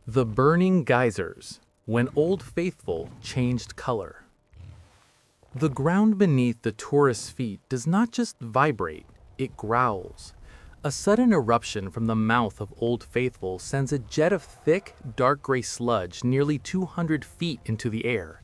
The burning geysers, when Old Faithful changed color. The ground beneath the tourist's feet does not just vibrate, it growls. A sudden eruption from the mouth of Old Faithful sends a jet of thick, dark gray sludge nearly 200 feet into the air.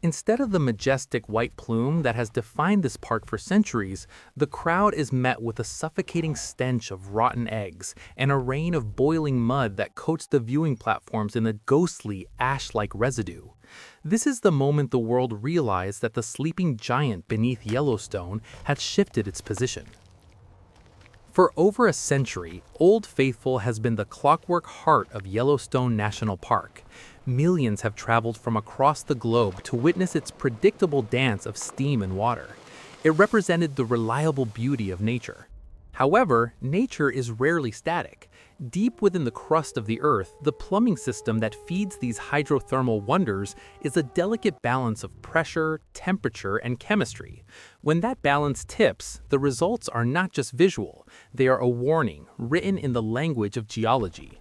Instead of the majestic white plume that has defined this park for centuries, the crowd is met with a suffocating stench of rotten eggs and a rain of boiling mud that coats the viewing platforms in a ghostly, ash-like residue. This is the moment the world realized that the sleeping giant beneath Yellowstone had shifted its position. For over a century, Old Faithful has been the clockwork heart of Yellowstone National Park. Millions have traveled from across the globe to witness its predictable dance of steam and water. It represented the reliable beauty of nature. However, nature is rarely static. Deep within the crust of the earth, the plumbing system that feeds these hydrothermal wonders is a delicate balance of pressure, temperature, and chemistry. When that balance tips, the results are not just visual, they are a warning written in the language of geology.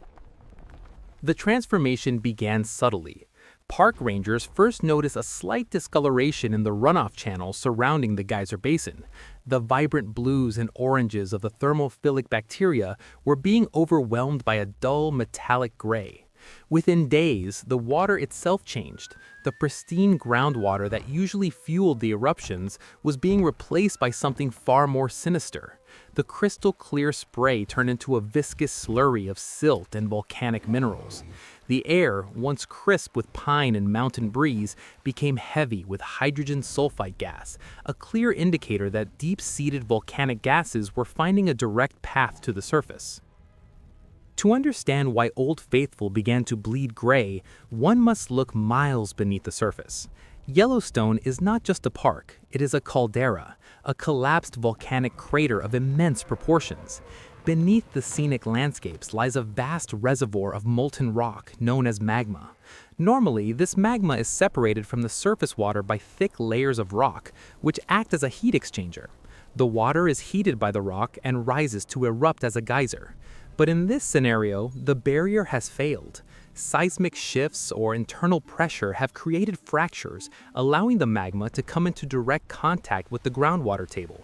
The transformation began subtly. Park rangers first noticed a slight discoloration in the runoff channel surrounding the geyser basin. The vibrant blues and oranges of the thermophilic bacteria were being overwhelmed by a dull metallic gray. Within days, the water itself changed. The pristine groundwater that usually fueled the eruptions was being replaced by something far more sinister. The crystal clear spray turned into a viscous slurry of silt and volcanic minerals. The air, once crisp with pine and mountain breeze, became heavy with hydrogen sulfide gas, a clear indicator that deep-seated volcanic gases were finding a direct path to the surface. To understand why Old Faithful began to bleed gray, one must look miles beneath the surface. Yellowstone is not just a park, it is a caldera, a collapsed volcanic crater of immense proportions. Beneath the scenic landscapes lies a vast reservoir of molten rock known as magma. Normally, this magma is separated from the surface water by thick layers of rock, which act as a heat exchanger. The water is heated by the rock and rises to erupt as a geyser. But in this scenario, the barrier has failed. Seismic shifts or internal pressure have created fractures, allowing the magma to come into direct contact with the groundwater table.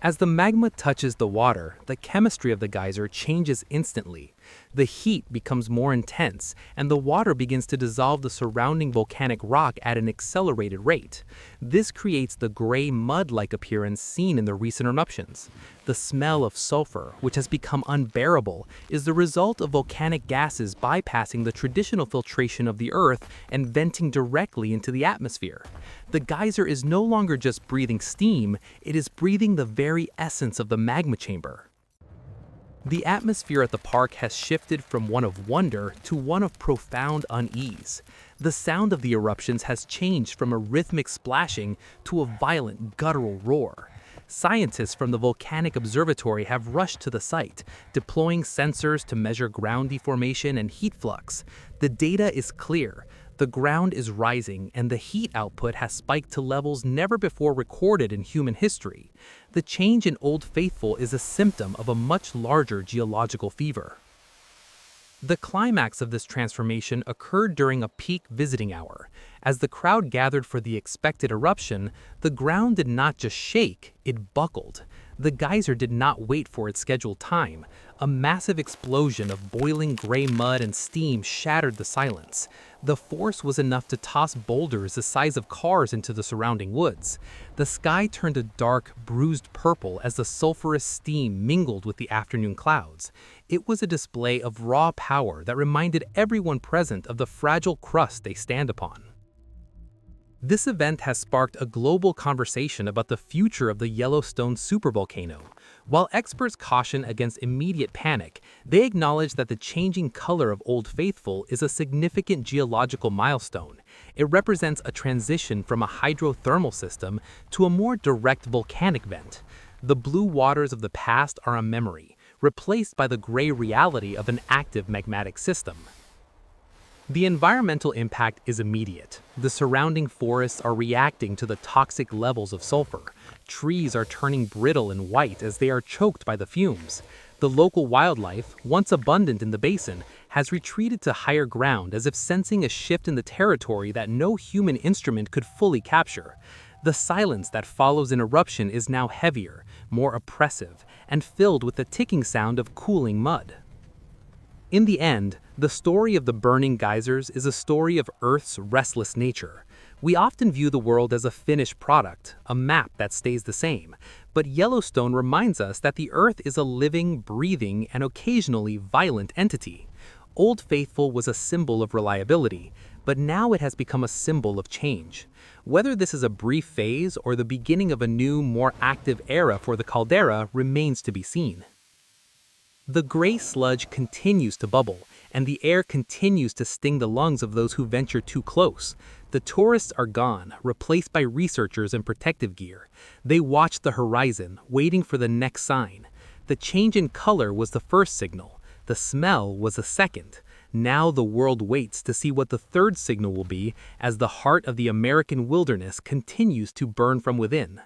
As the magma touches the water, the chemistry of the geyser changes instantly. The heat becomes more intense, and the water begins to dissolve the surrounding volcanic rock at an accelerated rate. This creates the gray mud-like appearance seen in the recent eruptions. The smell of sulfur, which has become unbearable, is the result of volcanic gases bypassing the traditional filtration of the earth and venting directly into the atmosphere. The geyser is no longer just breathing steam, it is breathing the very essence of the magma chamber. The atmosphere at the park has shifted from one of wonder to one of profound unease. The sound of the eruptions has changed from a rhythmic splashing to a violent guttural roar. Scientists from the Volcanic Observatory have rushed to the site, deploying sensors to measure ground deformation and heat flux. The data is clear. The ground is rising, and the heat output has spiked to levels never before recorded in human history. The change in Old Faithful is a symptom of a much larger geological fever. The climax of this transformation occurred during a peak visiting hour. As the crowd gathered for the expected eruption, the ground did not just shake, it buckled. The geyser did not wait for its scheduled time. A massive explosion of boiling gray mud and steam shattered the silence. The force was enough to toss boulders the size of cars into the surrounding woods. The sky turned a dark, bruised purple as the sulfurous steam mingled with the afternoon clouds. It was a display of raw power that reminded everyone present of the fragile crust they stand upon. This event has sparked a global conversation about the future of the Yellowstone supervolcano. While experts caution against immediate panic, they acknowledge that the changing color of Old Faithful is a significant geological milestone. It represents a transition from a hydrothermal system to a more direct volcanic vent. The blue waters of the past are a memory, replaced by the gray reality of an active magmatic system. The environmental impact is immediate. The surrounding forests are reacting to the toxic levels of sulfur. Trees are turning brittle and white as they are choked by the fumes. The local wildlife, once abundant in the basin, has retreated to higher ground as if sensing a shift in the territory that no human instrument could fully capture. The silence that follows an eruption is now heavier, more oppressive, and filled with the ticking sound of cooling mud. In the end, the story of the burning geysers is a story of Earth's restless nature. We often view the world as a finished product, a map that stays the same. But Yellowstone reminds us that the Earth is a living, breathing, and occasionally violent entity. Old Faithful was a symbol of reliability, but now it has become a symbol of change. Whether this is a brief phase or the beginning of a new, more active era for the caldera remains to be seen. The gray sludge continues to bubble, and the air continues to sting the lungs of those who venture too close. The tourists are gone, replaced by researchers in protective gear. They watch the horizon, waiting for the next sign. The change in color was the first signal. The smell was the second. Now the world waits to see what the third signal will be as the heart of the American wilderness continues to burn from within.